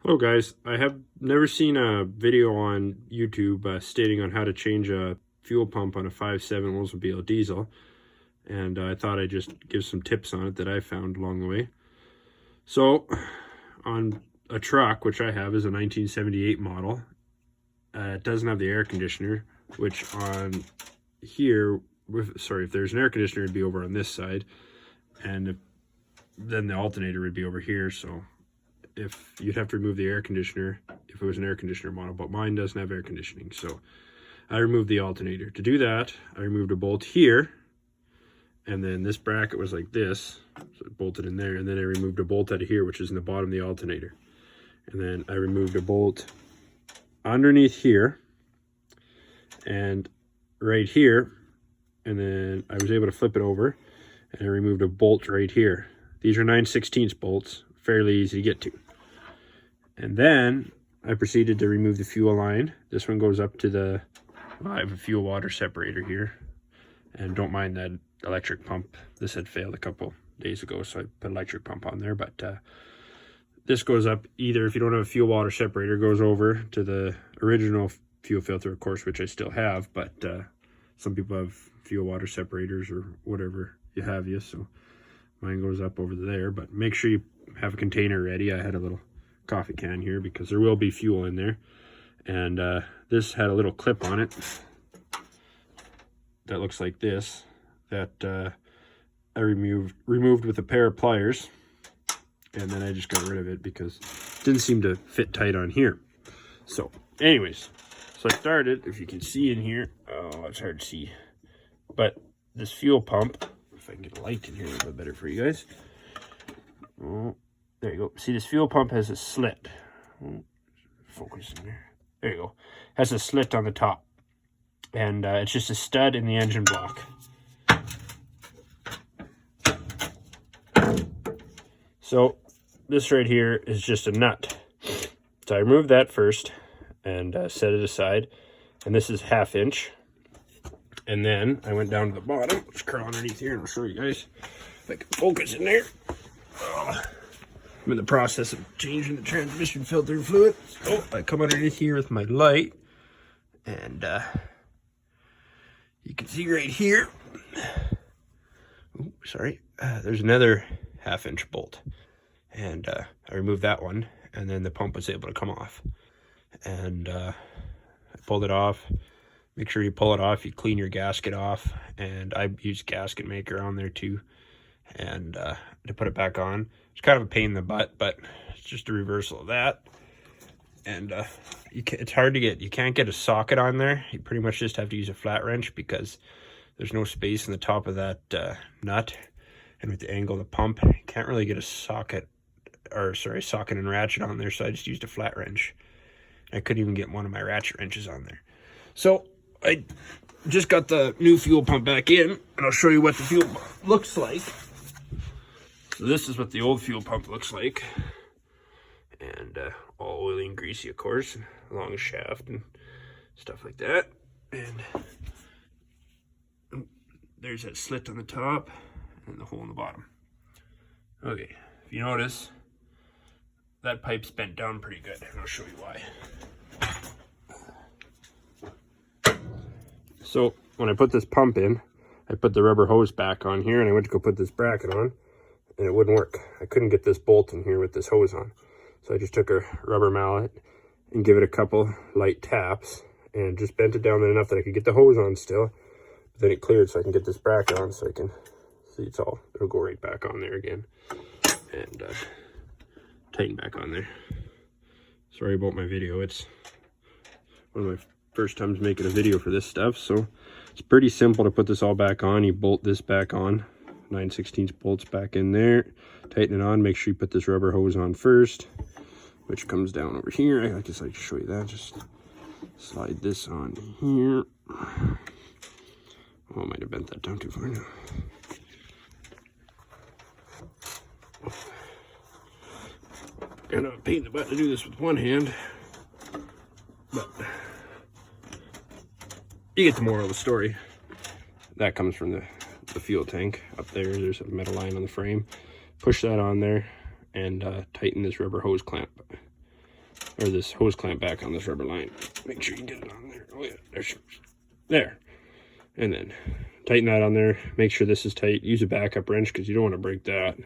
Hello guys, I have never seen a video on YouTube stating on how to change a fuel pump on a 5.7 Oldsmobile diesel, and I thought I'd just give some tips on it that I found along the way. So on a truck, which I have is a 1978 model, it doesn't have the air conditioner, which on here, if there's an air conditioner, it'd be over on this side, and then the alternator would be over here. So if you'd have to remove the air conditioner if it was an air conditioner model, but mine doesn't have air conditioning, so I removed the alternator. To do that, I removed a bolt here, and then this bracket was like this, so it bolted in there, and then I removed a bolt out of here, which is in the bottom of the alternator, and then I removed a bolt underneath here and right here, and then I was able to flip it over and I removed a bolt right here. These are 9/16 bolts, fairly easy to get to. And then I proceeded to remove the fuel line. This one goes up to the, I have a fuel water separator here, and don't mind that electric pump. This had failed a couple days ago, so I put electric pump on there, but this goes up either, if you don't have a fuel water separator, goes over to the original fuel filter, of course, which I still have, but some people have fuel water separators or whatever you have, so mine goes up over there. But make sure you have a container ready. I had a little coffee can here because there will be fuel in there, and this had a little clip on it that looks like this, that I removed with a pair of pliers, and then I just got rid of it because it didn't seem to fit tight on here. So anyways, so I started, if you can see in here, oh, it's hard to see, but this fuel pump, if I can get a light in here a little bit better for you guys. Oh, there you go. See, this fuel pump has a slit. Oh, focus in there. There you go. Has a slit on the top, and it's just a stud in the engine block. So this right here is just a nut. So I removed that first and set it aside, and this is 1/2 inch. And then I went down to the bottom. Let's curl underneath here and I'll show you guys if I can focus in there. I'm in the process of changing the transmission filter fluid. So I come underneath here with my light, and you can see right here, there's another 1/2 inch bolt, and I removed that one, and then the pump was able to come off, and I pulled it off. Make sure you pull it off, you clean your gasket off, and I use gasket maker on there too, and to put it back on. It's kind of a pain in the butt, but it's just a reversal of that. And it's hard to get, you can't get a socket on there. You pretty much just have to use a flat wrench because there's no space in the top of that nut, and with the angle of the pump, you can't really get a socket and ratchet on there, so I just used a flat wrench. I couldn't even get one of my ratchet wrenches on there. So I just got the new fuel pump back in, and I'll show you what the fuel pump looks like. So this is what the old fuel pump looks like, and all oily and greasy, of course, long shaft and stuff like that. And there's that slit on the top and the hole in the bottom. Okay, if you notice, that pipe's bent down pretty good, and I'll show you why. So when I put this pump in, I put the rubber hose back on here, and I went to go put this bracket on, and it wouldn't work. I couldn't get this bolt in here with this hose on. So I just took a rubber mallet and give it a couple light taps and just bent it down enough that I could get the hose on still. But then it cleared, so I can get this bracket on, so I can see it'll go right back on there again, and tighten back on there. Sorry about my video. It's one of my first times making a video for this stuff, so it's pretty simple to put this all back on. You bolt this back on, 9/16 bolts back in there, tighten it on. Make sure you put this rubber hose on first, which comes down over here. I just like to show you that. Just slide this on here. Oh, I might have bent that down too far now. Kind of a pain in the butt to do this with one hand, but you get the moral of the story. That comes from the fuel tank up there. There's a metal line on the frame. Push that on there and tighten this rubber hose clamp. or this hose clamp back on this rubber line. Make sure you get it on there. Oh yeah, there. And then tighten that on there. Make sure this is tight. Use a backup wrench because you don't want to break that.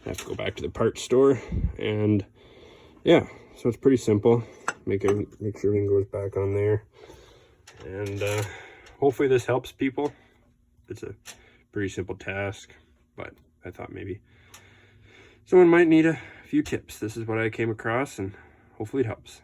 I have to go back to the parts store. And yeah, so it's pretty simple. Make sure everything goes back on there. And hopefully this helps people. It's a pretty simple task, but I thought maybe someone might need a few tips. This is what I came across, and hopefully it helps.